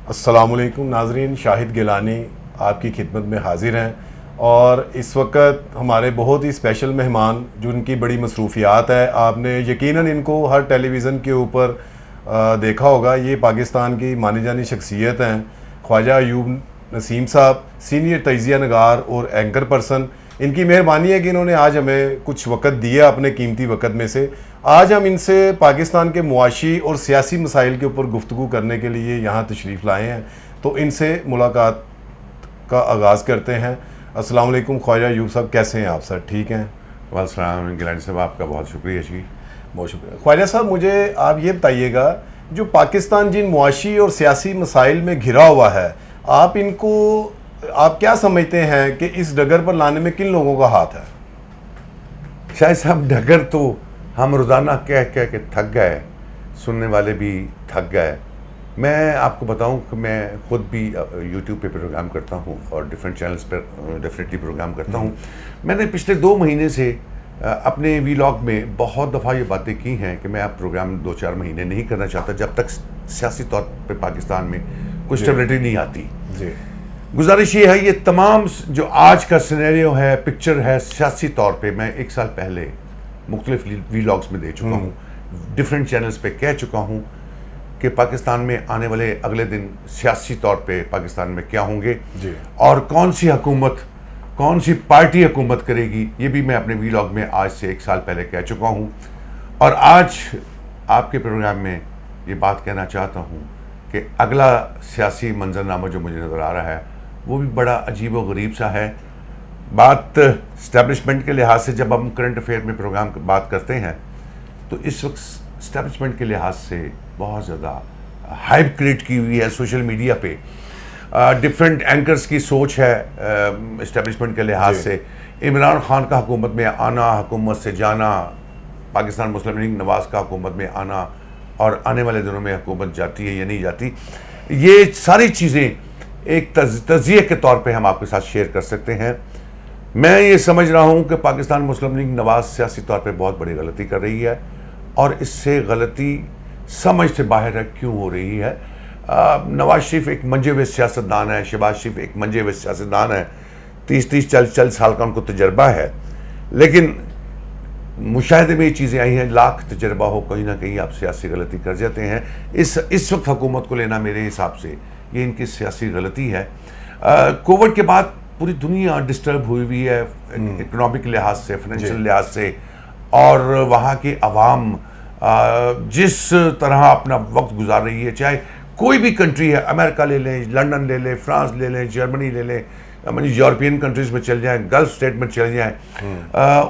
अस्सलामुअलैकुम नाजरीन, शाहिद गिलानी आपकी खिदमत में हाजिर हैं। और इस वक्त हमारे बहुत ही स्पेशल मेहमान जिनकी बड़ी मसरूफियात है, आपने यकीनन इनको हर टेलीविज़न के ऊपर देखा होगा। ये पाकिस्तान की मानी जानी शख्सियत हैं, ख्वाजा अयूब नसीम साहब, सीनियर तजिया नगार और एंकर पर्सन। इनकी मेहरबानी है कि इन्होंने आज हमें कुछ वक़्त दिया अपने कीमती वक़्त में से। आज हम इनसे पाकिस्तान के मुआशी और सियासी मसाइल के ऊपर गुफ्तगू करने के लिए यहाँ तशरीफ़ लाए हैं, तो इनसे मुलाकात का आगाज़ करते हैं। अस्सलाम वालेकुम ख्वाजा अयूब साहब, कैसे हैं आप सर? ठीक हैं? वालेकुम गिलानी साहब, आपका बहुत शुक्रिया जी। बहुत शुक्रिया ख्वाजा साहब। मुझे आप ये बताइएगा, जो पाकिस्तान जिन मुआशी और सियासी मसाइल में घिरा हुआ है, आप क्या समझते हैं कि इस डगर पर लाने में किन लोगों का हाथ है? शायद साहब डगर तो हम रोज़ाना कह कह के थक गए, सुनने वाले भी थक गए। मैं आपको बताऊं कि मैं ख़ुद भी यूट्यूब पे प्रोग्राम करता हूं और डिफरेंट चैनल्स पर डेफिनेटली प्रोग्राम करता हूं। मैंने पिछले 2 महीने से अपने वीलॉग में बहुत दफ़ा ये बातें की हैं कि मैं अब प्रोग्राम 2-4 महीने नहीं करना चाहता जब तक सियासी तौर पर पाकिस्तान में कुछ स्टेबिलिटी नहीं आती जी। गुजारिश ये है, ये तमाम जो आज का सिनेरियो है, पिक्चर है सियासी तौर पे, मैं 1 साल पहले मुख्तलिफ वीलॉग्स में दे चुका हूँ, डिफरेंट चैनल्स पे कह चुका हूँ कि पाकिस्तान में आने वाले अगले दिन सियासी तौर पे पाकिस्तान में क्या होंगे जी। और कौन सी हुकूमत, कौन सी पार्टी हुकूमत करेगी, ये भी मैं अपने वीलॉग में आज से 1 साल पहले कह चुका हूँ। और आज आपके प्रोग्राम में ये बात कहना चाहता हूँ कि अगला सियासी मंजरनामा जो मुझे नज़र आ रहा है वो भी बड़ा अजीब व गरीब सा है। बात इस्टेब्लिशमेंट के लिहाज से जब हम करंट अफेयर में प्रोग्राम बात करते हैं तो इस वक्त इस्टेब्लिशमेंट के लिहाज से बहुत ज़्यादा हाइप क्रिएट की हुई है सोशल मीडिया पे। डिफरेंट एंकर्स की सोच है इस्टेब्लिशमेंट के लिहाज से। इमरान खान का हुकूमत में आना, हुकूमत से जाना, पाकिस्तान मुस्लिम लीग नवाज़ का हुकूमत में आना और आने वाले दिनों में हुकूमत जाती है या नहीं जाती, ये सारी चीज़ें एक तज़िये के तौर पे हम आपके साथ शेयर कर सकते हैं। मैं ये समझ रहा हूँ कि पाकिस्तान मुस्लिम लीग नवाज़ सियासी तौर पे बहुत बड़ी गलती कर रही है और इससे गलती समझ से बाहर है क्यों हो रही है। नवाज शरीफ एक मंजे हुए सियासतदान है, शहबाज शरीफ एक मंजे हुए सियासतदान है, 30-40 साल का उनको तजर्बा है, लेकिन मुशाहिदे में ये चीज़ें आई हैं, लाख तजर्बा हो कहीं ना कहीं आप सियासी गलती कर जाते हैं। इस वक्त हुकूमत को लेना मेरे हिसाब से ये इनकी सियासी गलती है। कोविड के बाद पूरी दुनिया डिस्टर्ब हुई है इकोनॉमिक लिहाज से, फाइनेंशियल लिहाज से, और वहाँ की आवाम जिस तरह अपना वक्त गुजार रही है, चाहे कोई भी कंट्री है, अमेरिका ले लें, लंदन ले लें, फ्रांस ले लें, जर्मनी ले लें, यूरोपियन कंट्रीज़ में चल जाएं, गल्फ स्टेट में चल जाएं,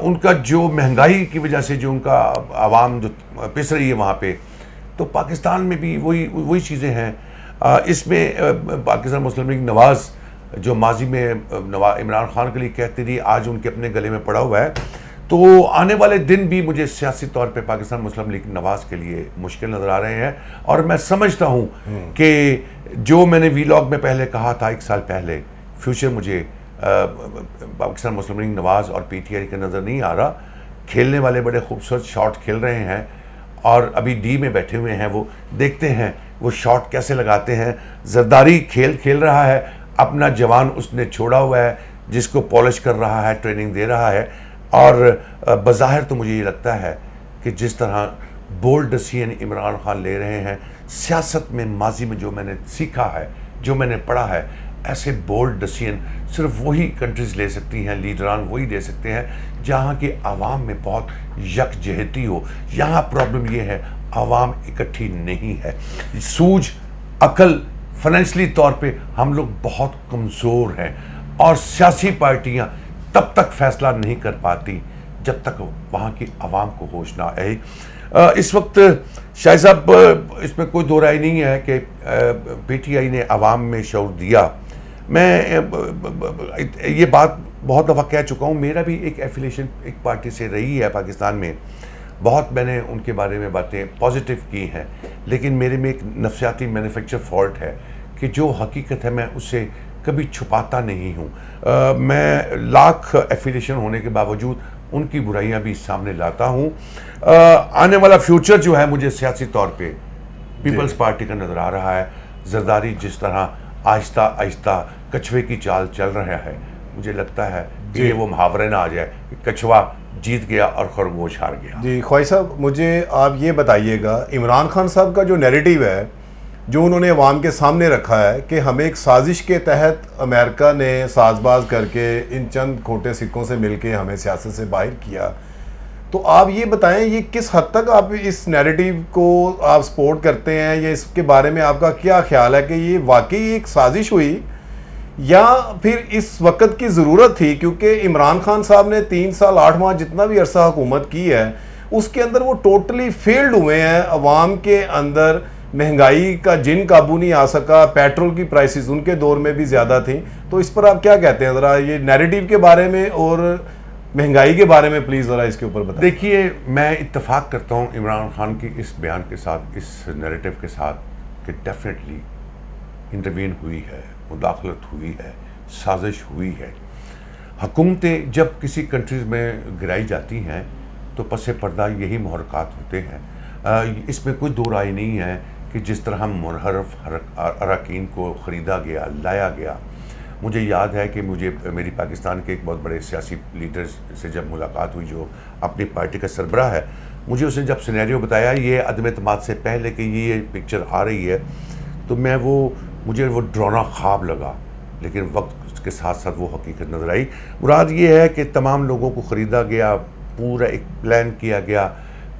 उनका जो महंगाई की वजह से जो उनका आवाम जो पिस रही है वहाँ पे, तो पाकिस्तान में भी वही चीज़ें हैं। इसमें पाकिस्तान मुस्लिम लीग नवाज़ जो माजी में इमरान खान के लिए कहती रही, आज उनके अपने गले में पड़ा हुआ है। तो आने वाले दिन भी मुझे सियासी तौर पे पाकिस्तान मुस्लिम लीग नवाज़ के लिए मुश्किल नज़र आ रहे हैं। और मैं समझता हूँ कि जो मैंने वीलॉग में पहले कहा था 1 साल पहले, फ्यूचर मुझे पाकिस्तान मुस्लिम लीग नवाज़ और PTI का नज़र नहीं आ रहा। खेलने वाले बड़े खूबसूरत शॉट खेल रहे हैं और अभी डी में बैठे हुए हैं, वो देखते हैं वो शॉट कैसे लगाते हैं। जरदारी खेल रहा है, अपना जवान उसने छोड़ा हुआ है जिसको पॉलिश कर रहा है, ट्रेनिंग दे रहा है। और बज़ाहिर तो मुझे ये लगता है कि जिस तरह बोल्ड डिसीजन इमरान खान ले रहे हैं, सियासत में माजी में जो मैंने सीखा है, जो मैंने पढ़ा है, ऐसे बोल्ड डिसीजन सिर्फ वही कंट्रीज़ ले सकती हैं, लीडरान वही ले सकते हैं जहाँ की आवाम में बहुत यकजहती हो। यहाँ प्रॉब्लम ये है, आवाम इकट्ठी नहीं है। सूझ अकल फाइनेंशली तौर पे हम लोग बहुत कमज़ोर हैं और सियासी पार्टियाँ तब तक फैसला नहीं कर पाती जब तक वहाँ की आवाम को होश ना आए। इस वक्त शाह साहब, इसमें कोई दो राय नहीं है कि PTI ने आवाम में शऊर दिया। मैं ये बात बहुत दफ़ा कह चुका हूँ, मेरा भी एक एफिलिएशन एक पार्टी से रही है पाकिस्तान में, बहुत मैंने उनके बारे में बातें पॉजिटिव की हैं, लेकिन मेरे में एक नफ्सियाती मैन्युफैक्चर फॉल्ट है कि जो हकीकत है मैं उसे कभी छुपाता नहीं हूँ। मैं लाख एफिलिएशन होने के बावजूद उनकी बुराइयां भी सामने लाता हूँ। आने वाला फ्यूचर जो है मुझे सियासी तौर पे पीपल्स पार्टी का नज़र आ रहा है। जरदारी जिस तरह आहिस्ता आहिस्ता कछुए की चाल चल रहा है, मुझे लगता है कि ये वो मुहावरे ना आ जाए कि कछुआ जीत गया और खरगोश हार गया। जी ख्वाहिश साहब, मुझे आप ये बताइएगा, इमरान खान साहब का जो नैरेटिव है जो उन्होंने अवाम के सामने रखा है कि हमें एक साजिश के तहत अमेरिका ने साजबाज करके इन चंद खोटे सिक्कों से मिलके हमें सियासत से बाहर किया, तो आप ये बताएं ये किस हद तक आप इस नैरेटिव को आप सपोर्ट करते हैं, या इसके बारे में आपका क्या ख्याल है कि ये वाकई एक साजिश हुई या फिर इस वक्त की ज़रूरत थी? क्योंकि इमरान खान साहब ने 3 साल 8 माह जितना भी अरसा हुकूमत की है उसके अंदर वो टोटली फेल्ड हुए हैं। अवाम के अंदर महंगाई का जिन काबू नहीं आ सका, पेट्रोल की प्राइसेस उनके दौर में भी ज़्यादा थी। तो इस पर आप क्या कहते हैं, ज़रा ये नैरेटिव के बारे में और महंगाई के बारे में प्लीज़ ज़रा इसके ऊपर बताएं। देखिए, मैं इत्तेफाक करता हूँ इमरान खान की इस बयान के साथ, इस नैरेटिव के साथ कि डेफिनेटली इंटरवीन हुई है, मुदाखलत हुई है, साजिश हुई है। हुकूमतें जब किसी कंट्रीज़ में गिराई जाती हैं तो पसे पर्दा यही मुहरक़ात होते हैं। इसमें कोई दो राय नहीं है कि जिस तरह मुनहरफ अरकान को ख़रीदा गया, लाया गया। मुझे याद है कि मेरी पाकिस्तान के एक बहुत बड़े सियासी लीडर से जब मुलाकात हुई जो अपनी पार्टी का सरबराह है, मुझे उसने जब सिनेरियो बताया ये अदम एतमाद से पहले कि ये पिक्चर आ रही है, तो मुझे वो डरावना ख्वाब लगा, लेकिन वक्त के साथ साथ वो हकीकत नज़र आई। मुराद ये है कि तमाम लोगों को ख़रीदा गया, पूरा एक प्लान किया गया।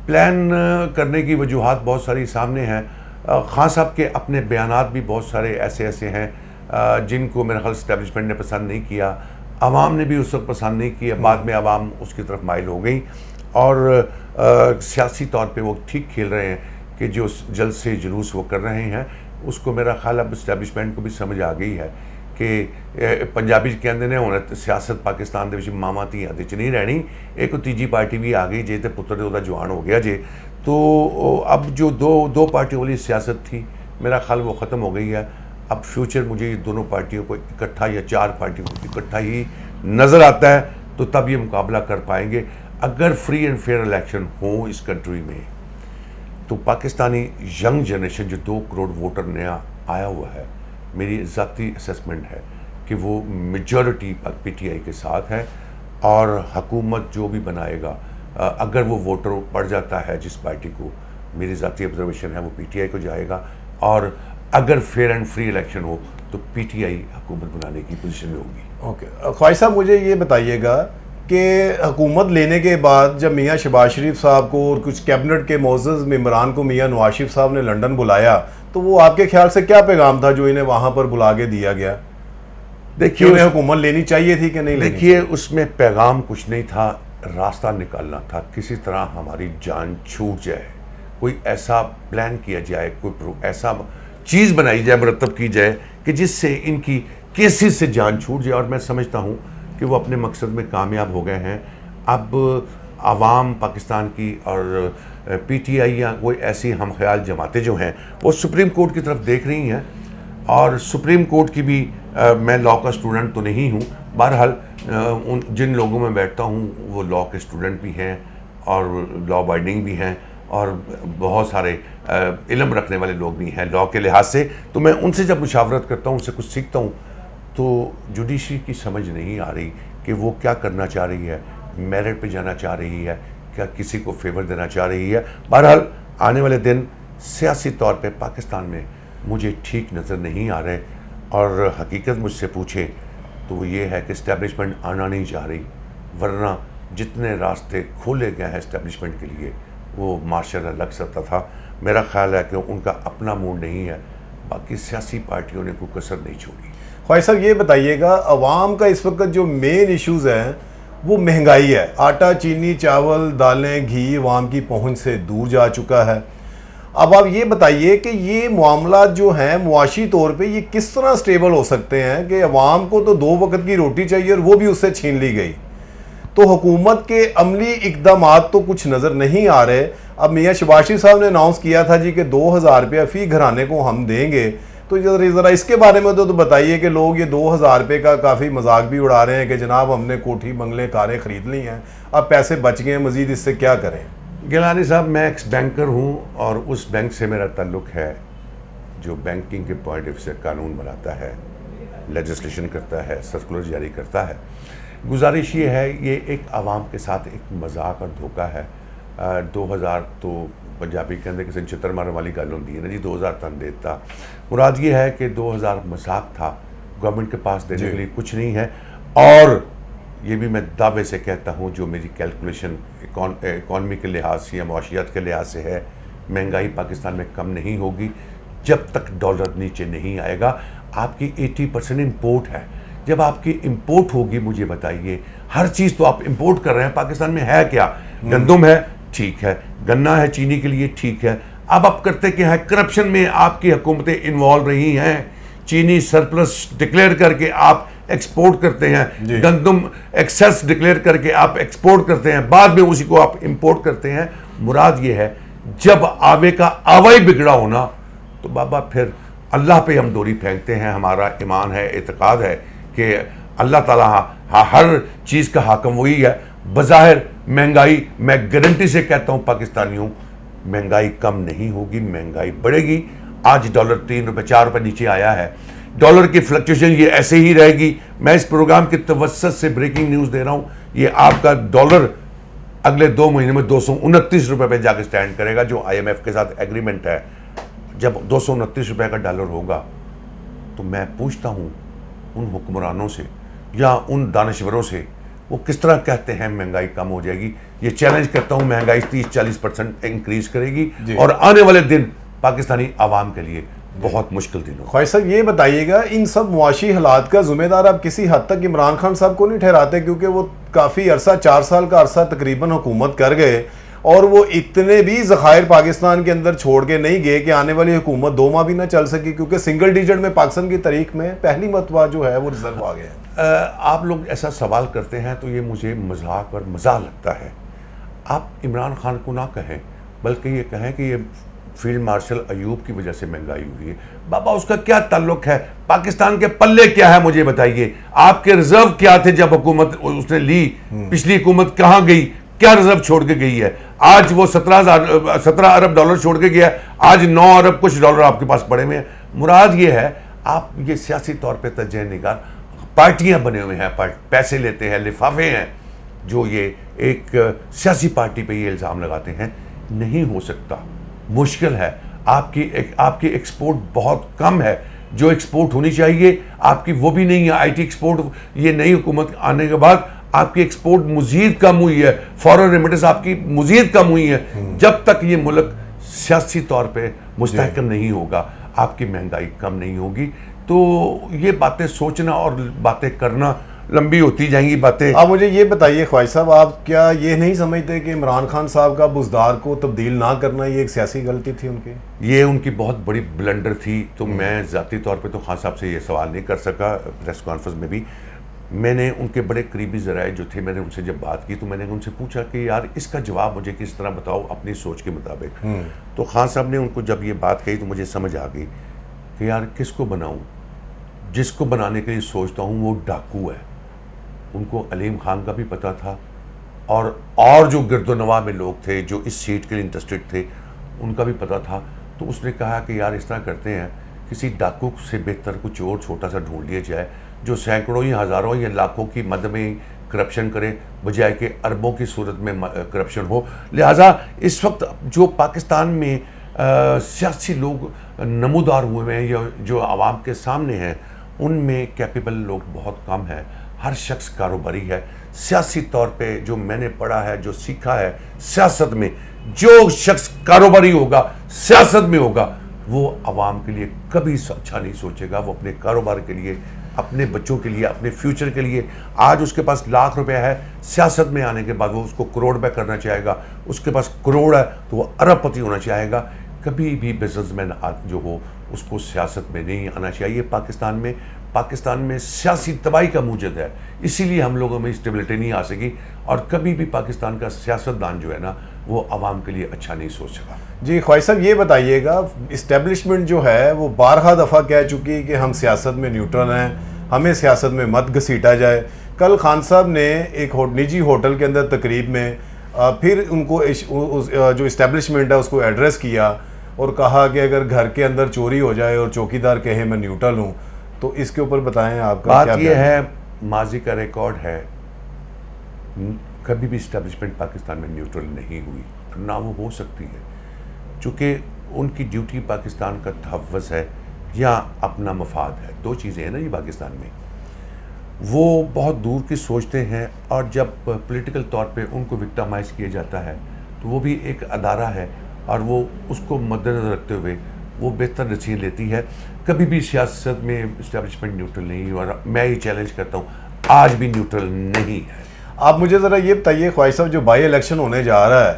प्लान करने की वजूहात बहुत सारी सामने हैं। खान साहब के अपने बयानात भी बहुत सारे ऐसे हैं जिनको मेरे ख्याल इस्टेब्लिशमेंट ने पसंद नहीं किया, आवाम ने भी उस वक्त पसंद नहीं किया। बाद में आवाम उसकी तरफ माइल हो गई और सियासी तौर पे वो ठीक खेल रहे हैं कि जो जल्द से जुलूस वो कर रहे हैं उसको मेरा ख्याल अब इस्टेब्लिशमेंट को भी समझ आ गई है कि पंजाबी कहते ने हुण सियासत पाकिस्तान दे विच मावां धीआं ते च नहीं रहनी, एक तीजी पार्टी भी आ गई जे ते पुत्र उहदा जवान हो गया जे। तो अब जो दो पार्टियों वाली सियासत थी मेरा ख्याल वो ख़त्म हो गई है। अब फ्यूचर मुझे ये दोनों पार्टियों को इकट्ठा या 4 पार्टियों को इकट्ठा ही नज़र आता है, तो तब ये मुकाबला कर पाएंगे। अगर फ्री एंड फेयर इलेक्शन हो इस कंट्री में तो पाकिस्तानी यंग जनरेशन जो 2 करोड़ वोटर नया आया हुआ है, मेरी ज़ाती असेसमेंट है कि वो मेजॉरिटी पीटीआई के साथ है और हुकूमत जो भी बनाएगा अगर वो वोटर बढ़ जाता है जिस पार्टी को, मेरी ज़ाती ऑब्जर्वेशन है वो पीटीआई को जाएगा, और अगर फेयर एंड फ्री इलेक्शन हो तो पीटीआई हुकूमत बनाने की पोजीशन में होगी। ओके ख्वाहिश साहब, मुझे ये बताइएगा कि हुकूमत लेने के बाद जब मियाँ शहबाज शरीफ साहब को और कुछ कैबिनेट के मोअज़्ज़ज़ मेंबरान को मियाँ नवाज शरीफ साहब ने लंदन बुलाया, तो वो आपके ख्याल से क्या पैगाम था जो इन्हें वहाँ पर बुला के दिया गया? देखिए उन्हें हुकूमत लेनी चाहिए थी कि नहीं लेनी? देखिए, उसमें पैगाम कुछ नहीं था, रास्ता निकालना था। किसी तरह हमारी जान छूट जाए, कोई ऐसा प्लान किया जाए, कोई ऐसा चीज़ बनाई जाए, मुरतब की जाए कि जिससे इनकी केसेस से जान छूट जाए। और मैं समझता हूँ कि वो अपने मकसद में कामयाब हो गए हैं। अब आवाम पाकिस्तान की और पीटीआई या कोई ऐसी हम ख्याल जमातें जो हैं वो सुप्रीम कोर्ट की तरफ देख रही हैं, और सुप्रीम कोर्ट की भी मैं लॉ का स्टूडेंट तो नहीं हूँ, बहरहाल जिन लोगों में बैठता हूँ वो लॉ के स्टूडेंट भी हैं और लॉ बाइंडिंग भी हैं और बहुत सारे इल्म रखने वाले लोग भी हैं लॉ के लिहाज से। तो मैं उनसे जब मुशावरत करता हूँ, उनसे कुछ सीखता हूँ, तो जुडिशरी की समझ नहीं आ रही कि वो क्या करना चाह रही है, मेरिट पे जाना चाह रही है, क्या किसी को फेवर देना चाह रही है। बहरहाल आने वाले दिन सियासी तौर पे पाकिस्तान में मुझे ठीक नज़र नहीं आ रहे, और हकीकत मुझसे पूछे तो वो ये है कि इस्टेब्लिशमेंट आना नहीं चाह रही, वरना जितने रास्ते खोले गए हैं इस्टेब्लिशमेंट के लिए वो माशाल्लाह लग सकता था। मेरा ख्याल है कि उनका अपना मूड नहीं है, बाकी सियासी पार्टियों ने कोई कसर नहीं छोड़ी। ख्वाहिश साहब ये बताइएगा, अवाम का इस वक्त जो मेन इश्यूज़ हैं वो महंगाई है। आटा, चीनी, चावल, दालें, घी अवाम की पहुंच से दूर जा चुका है। अब आप ये बताइए कि ये मामला जो हैं मुआशी तौर पे ये किस तरह स्टेबल हो सकते हैं कि अवाम को तो 2 वक्त की रोटी चाहिए और वो भी उससे छीन ली गई। तो हुकूमत के अमली इकदामात तो कुछ नज़र नहीं आ रहे। अब मियाँ शहबाज शरीफ साहब ने अनाउंस किया था जी कि 2000 रुपया फ़ी घराने को हम देंगे, तो ज़रा इसके बारे में तो बताइए कि लोग ये 2000 रुपये का काफ़ी मजाक भी उड़ा रहे हैं कि जनाब हमने कोठी बंगले कारें ख़रीद ली हैं, अब पैसे बच गए हैं, मज़ीद इससे क्या करें? गिलानी साहब, मैं एक्स बैंकर हूँ और उस बैंक से मेरा ताल्लुक़ है जो बैंकिंग के पॉइंट ऑफ से कानून बनाता है, लेजिस्लेशन करता है, सर्कुलर जारी करता है, गुजारिश ये है, ये एक आवाम के साथ एक मजाक और धोखा है। 2000 तो पंजाबी के अंदर किसी चित्र मारने वाली गल होती है ना जी, 2000 तन देता। मुराद ये है कि 2000 मजाक था, गवर्नमेंट के पास देने के लिए कुछ नहीं है। और ये भी मैं दावे से कहता हूँ, जो मेरी कैलकुलेशन इकॉनमी के लिहाज से या मुआशियात के लिहाज से है, महंगाई पाकिस्तान में कम नहीं होगी जब तक डॉलर नीचे नहीं आएगा। आपकी 80% इम्पोर्ट है, जब आपकी इम्पोर्ट होगी, मुझे बताइए, हर चीज़ तो आप इम्पोर्ट कर रहे हैं, पाकिस्तान में है क्या? गंदम है, ठीक है, गन्ना है चीनी के लिए, ठीक है। अब आप करते क्या है, करप्शन में आपकी हुकूमतें इन्वॉल्व रही हैं। चीनी सरप्लस डिक्लेयर करके आप एक्सपोर्ट करते हैं, गंदम एक्सेस डिक्लेयर करके आप एक्सपोर्ट करते हैं, बाद में उसी को आप इंपोर्ट करते हैं। मुराद ये है, जब आवे का आवाई बिगड़ा होना तो बाबा फिर अल्लाह पे हम डोरी फेंकते हैं। हमारा ईमान है, एतकाद है कि अल्लाह ताला हर चीज़ का हाकम वही है। बज़ाहिर महंगाई, मैं गारंटी से कहता हूँ पाकिस्तानियों, महंगाई कम नहीं होगी, महंगाई बढ़ेगी। आज डॉलर 3 रुपये 4 रुपये नीचे आया है, डॉलर की फ्लक्चुएशन ये ऐसे ही रहेगी। मैं इस प्रोग्राम की तवस्सुत से ब्रेकिंग न्यूज़ दे रहा हूँ, ये आपका डॉलर अगले 2 महीने में 229 रुपये पे जाके स्टैंड करेगा, जो IMF के साथ एग्रीमेंट है। जब 229 रुपये का डॉलर होगा तो मैं पूछता हूँ उन हुक्मरानों से या उन दानश्वरों से, वो किस तरह कहते हैं महंगाई कम हो जाएगी। ये चैलेंज करता हूँ, महंगाई 30-40% इंक्रीज करेगी और आने वाले दिन पाकिस्तानी आवाम के लिए बहुत मुश्किल दिन हो। ख्वाहिश साहब, ये बताइएगा, इन सब मुआशी हालात का जिम्मेदार आप किसी हद तक इमरान खान साहब को नहीं ठहराते? क्योंकि वो काफ़ी अरसा, 4 साल का अरसा तकरीबन हुकूमत कर गए और वो इतने भी ज़खायर पाकिस्तान के अंदर छोड़ के नहीं गए कि आने वाली हुकूमत 2 माह भी ना चल सकी, क्योंकि सिंगल डिजिट में पाकिस्तान की तारीख में पहली मरतबा जो है वो रिजर्व आ गया। आप लोग ऐसा सवाल करते हैं तो ये मुझे मजाक और मज़ा लगता है। आप इमरान खान को ना कहें, बल्कि ये कहें कि ये फील्ड मार्शल अयूब की वजह से महंगाई हुई है। बाबा, उसका क्या ताल्लुक है? पाकिस्तान के पल्ले क्या है, मुझे बताइए। आपके रिजर्व क्या थे जब हुकूमत उसने ली? पिछली हुकूमत कहाँ गई? क्या रिजर्व छोड़ के गई है? आज वो 17 अरब डॉलर छोड़ के गया, आज 9 अरब कुछ डॉलर आपके पास पड़े हुए हैं। मुराद ये है, आप ये सियासी तौर पे तजह निगार पार्टियां बने हुए हैं, पैसे लेते हैं, लिफाफे हैं, जो ये एक सियासी पार्टी पे ये इल्ज़ाम लगाते हैं। नहीं हो सकता, मुश्किल है। आपकी एक्सपोर्ट बहुत कम है, जो एक्सपोर्ट होनी चाहिए आपकी वो भी नहीं है। IT एक्सपोर्ट, ये नई हुकूमत आने के बाद आपकी एक्सपोर्ट मज़ीद कम हुई है, फॉरेन रेमिटेंस आपकी मज़ीद कम हुई है। जब तक ये मुल्क सियासी तौर पे मुस्तहकम नहीं होगा, आपकी महंगाई कम नहीं होगी। तो ये बातें सोचना और बातें करना लंबी होती जाएंगी बातें। आप मुझे ये बताइए ख्वाहिश साहब, आप क्या ये नहीं समझते कि इमरान खान साहब का बुज़दार को तब्दील ना करना ये एक सियासी गलती थी उनकी? ये उनकी बहुत बड़ी ब्लंडर थी। तो मैं ज़ाती तौर पे तो खान साहब से ये सवाल नहीं कर सका। प्रेस कॉन्फ्रेंस में भी मैंने उनके बड़े करीबी ज़राए जो थे, मैंने उनसे जब बात की तो मैंने उनसे पूछा कि यार इसका जवाब मुझे किस तरह बताओ अपनी सोच के मुताबिक। तो खान साहब ने उनको जब ये बात कही तो मुझे समझ आ गई कि यार किसको बनाऊँ। जिसको बनाने के लिए सोचता हूँ वो डाकू है। उनको अलीम खान का भी पता था और जो गिरदोनवा में लोग थे जो इस सीट के लिए इंटरेस्टेड थे उनका भी पता था। तो उसने कहा कि यार इस तरह करते हैं, किसी डाकू से बेहतर कुछ और छोटा सा ढूंढ लिया जाए जो सैकड़ों या हज़ारों या लाखों की मद में करप्शन करे, बजाय कि अरबों की सूरत में करप्शन हो। लिहाजा इस वक्त जो पाकिस्तान में सियासी लोग नमूदार हुए हैं या जो आवाम के सामने हैं, उनमें कैपेबल लोग बहुत कम हैं। हर शख्स कारोबारी है। सियासी तौर पे जो मैंने पढ़ा है, जो सीखा है सियासत में, जो शख्स कारोबारी होगा, सियासत में होगा, वो आवाम के लिए कभी अच्छा नहीं सोचेगा। वो अपने कारोबार के लिए, अपने बच्चों के लिए, अपने फ्यूचर के लिए, आज उसके पास लाख रुपए है, सियासत में आने के बाद वो उसको करोड़ रुपये करना चाहेगा। उसके पास करोड़ है तो वो अरबपति होना चाहेगा। कभी भी बिजनेसमैन जो हो उसको सियासत में नहीं आना चाहिए। पाकिस्तान में सियासी तबाही का मूजद है, इसीलिए हम लोगों में स्टेबिलिटी नहीं आ सकी। और कभी भी पाकिस्तान का सियासतदान जो है ना, वो आवाम के लिए अच्छा नहीं सोच सका। जी ख्वाहिश साहब, ये बताइएगा, इस्टेब्लिशमेंट जो है वो बारहा दफ़ा कह चुकी कि हम सियासत में न्यूट्रल हैं, हमें सियासत में मत घसीटा जाए। कल खान साहब ने एक निजी होटल के अंदर तकरीब में फिर उनको जो इस्टेब्लिशमेंट है उसको एड्रेस किया और कहा कि अगर घर के अंदर चोरी हो जाए और चौकीदार कहे मैं न्यूट्रल हूँ, तो इसके ऊपर बताएं आपका क्या बात यह बयान है, माजी का रिकॉर्ड है, कभी भी इस्टेब्लिशमेंट पाकिस्तान में न्यूट्रल नहीं हुई, ना वो हो सकती है, चूँकि उनकी ड्यूटी पाकिस्तान का तहफ़्फ़ुज़ है या अपना मफाद है। दो चीज़ें हैं ना ये पाकिस्तान में। वो बहुत दूर की सोचते हैं, और जब पॉलिटिकल तौर पे उनको विक्टिमाइज किया जाता है तो वो भी एक अदारा है, और वो उसको मद्देनज़र रखते हुए वो बेहतर नसीहत लेती है। कभी भी सियासत में इस्टेब्लिशमेंट न्यूट्रल नहीं, और मैं ये चैलेंज करता हूँ आज भी न्यूट्रल नहीं है। आप मुझे ज़रा ये बताइए ख्वाहिश साहब, जो बाई इलेक्शन होने जा रहा है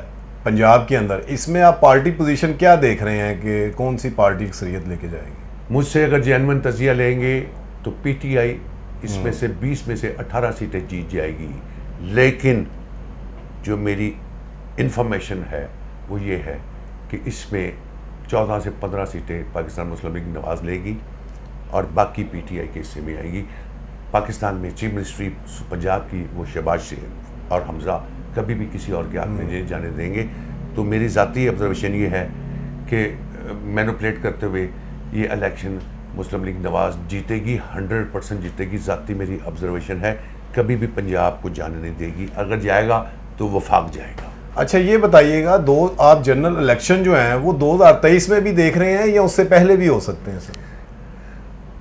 पंजाब के अंदर, इसमें आप पार्टी पोजीशन क्या देख रहे हैं कि कौन सी पार्टी अक्सरियत लेके जाएगी? मुझसे अगर जेन्युइन तजिया लेंगे तो पीटीआई इसमें से 20 में से 18 सीटें जीत जाएगी, लेकिन जो मेरी इंफॉर्मेशन है वो ये है कि इसमें 14 से 15 सीटें पाकिस्तान मुस्लिम लीग नवाज लेगी और बाकी पीटीआई के हिस्से में आएगी। पाकिस्तान में चीफ मिनिस्ट्री पंजाब की वो शहबाज शरीफ और हमजा कभी भी किसी और के हाथ में नहीं जाने देंगे। तो मेरी ज़ाती ऑब्जर्वेशन ये है कि मैनिपुलेट करते हुए ये इलेक्शन मुस्लिम लीग नवाज जीतेगी, 100% जीतेगी। ज़ाती मेरी ऑब्जर्वेशन है, कभी भी पंजाब को जाने नहीं देगी, अगर जाएगा तो वफाक जाएगा। अच्छा ये बताइएगा, आप जनरल इलेक्शन जो हैं वो 2023 में भी देख रहे हैं या उससे पहले भी हो सकते हैं सर?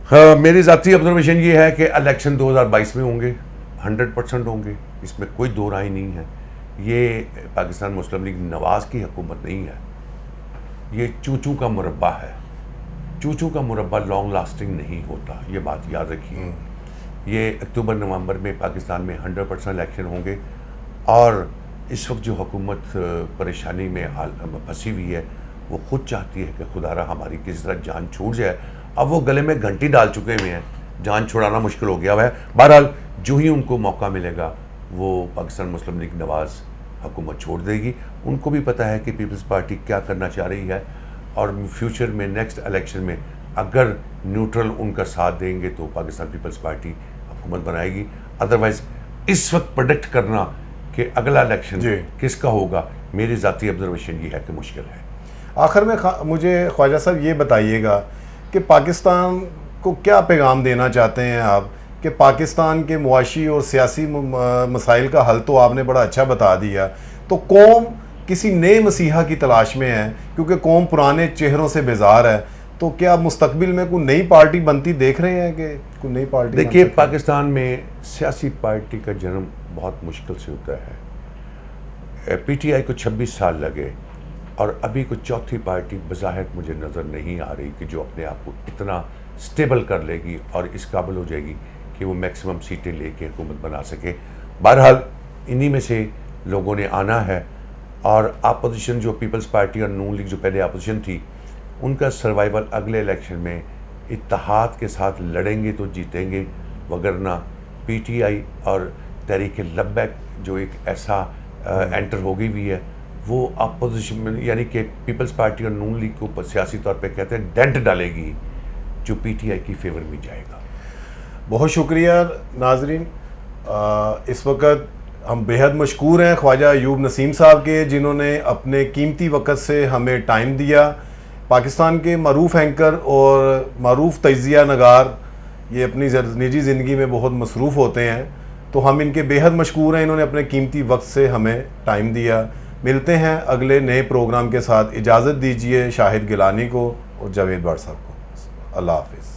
हाँ, मेरी ज़ाती ऑब्जर्वेशन ये है कि इलेक्शन 2022 में होंगे, 100% होंगे, इसमें कोई दो राय नहीं है। ये पाकिस्तान मुस्लिम लीग नवाज की हुकूमत नहीं है, ये चूचू का मुरब्बा है। चूचू का मुरब्बा लॉन्ग लास्टिंग नहीं होता, ये बात याद रखिए। ये अक्टूबर नवंबर में पाकिस्तान में 100% इलेक्शन होंगे, और इस वक्त जो हुकूमत परेशानी में फंसी हुई है वो खुद चाहती है कि खुदारा हमारी किस तरह जान छूट जाए। अब वो गले में घंटी डाल चुके हुए हैं, जान छुड़ाना मुश्किल हो गया हुआ है। बहरहाल जो ही उनको मौका मिलेगा वो पाकिस्तान मुस्लिम लीग नवाज हुकूमत छोड़ देगी। उनको भी पता है कि पीपल्स पार्टी क्या करना चाह रही है, और फ्यूचर में नेक्स्ट इलेक्शन में अगर न्यूट्रल उनका साथ देंगे तो पाकिस्तान पीपल्स पार्टी हुकूमत बनाएगी। अदरवाइज इस वक्त प्रेडिक्ट करना कि अगला इलेक्शन किसका होगा, मेरी ज़ाती ऑब्जर्वेशन ये है कि मुश्किल है। आखिर में मुझे ख्वाजा साहब ये बताइएगा कि पाकिस्तान को क्या पैगाम देना चाहते हैं आप, कि पाकिस्तान के मुआशी और सियासी मसाइल का हल तो आपने बड़ा अच्छा बता दिया, तो कौम किसी नए मसीहा की तलाश में है, क्योंकि कौम पुराने चेहरों से बेजार है, तो क्या मुस्तकबिल में कोई नई पार्टी बनती देख रहे हैं कि कोई नई पार्टी? देखिए, पाकिस्तान में सियासी पार्टी का जन्म बहुत मुश्किल से होता है। पीटीआई को 26 साल लगे, और अभी कोई चौथी पार्टी बज़ाहिर मुझे नज़र नहीं आ रही कि जो अपने आप को इतना स्टेबल कर लेगी और इस काबिल हो जाएगी कि वो मैक्सिमम सीटें लेके हुकूमत बना सके। बहरहाल इन्हीं में से लोगों ने आना है, और अपोजिशन जो पीपल्स पार्टी और नून लीग जो पहले अपोजिशन थी, उनका सर्वाइवल अगले इलेक्शन में इत्तेहाद के साथ लड़ेंगे तो जीतेंगे, वगरना पीटीआई और तहरीक लब्बैक जो एक ऐसा एंटर हो गई हुई है, वो अपोजिशन में यानी कि पीपल्स पार्टी और नून लीग को सियासी तौर पे कहते हैं डेंट डालेगी, जो पीटीआई की फेवर में जाएगा। बहुत शुक्रिया नाजरीन। इस वक्त हम बेहद मशकूर हैं ख्वाजा अयूब नसीम साहब के, जिन्होंने अपने कीमती वक़्त से हमें टाइम दिया। पाकिस्तान के मरूफ एंकर और मरूफ तजिया नगार ये अपनी निजी ज़िंदगी में बहुत मसरूफ़ होते हैं, तो हम इनके बेहद मशकूर हैं, इन्होंने अपने कीमती वक्त से हमें टाइम दिया। मिलते हैं अगले नए प्रोग्राम के साथ। इजाज़त दीजिए शाहिद गिलानी को और जावेद बार साहब को। अल्लाह हाफिज़।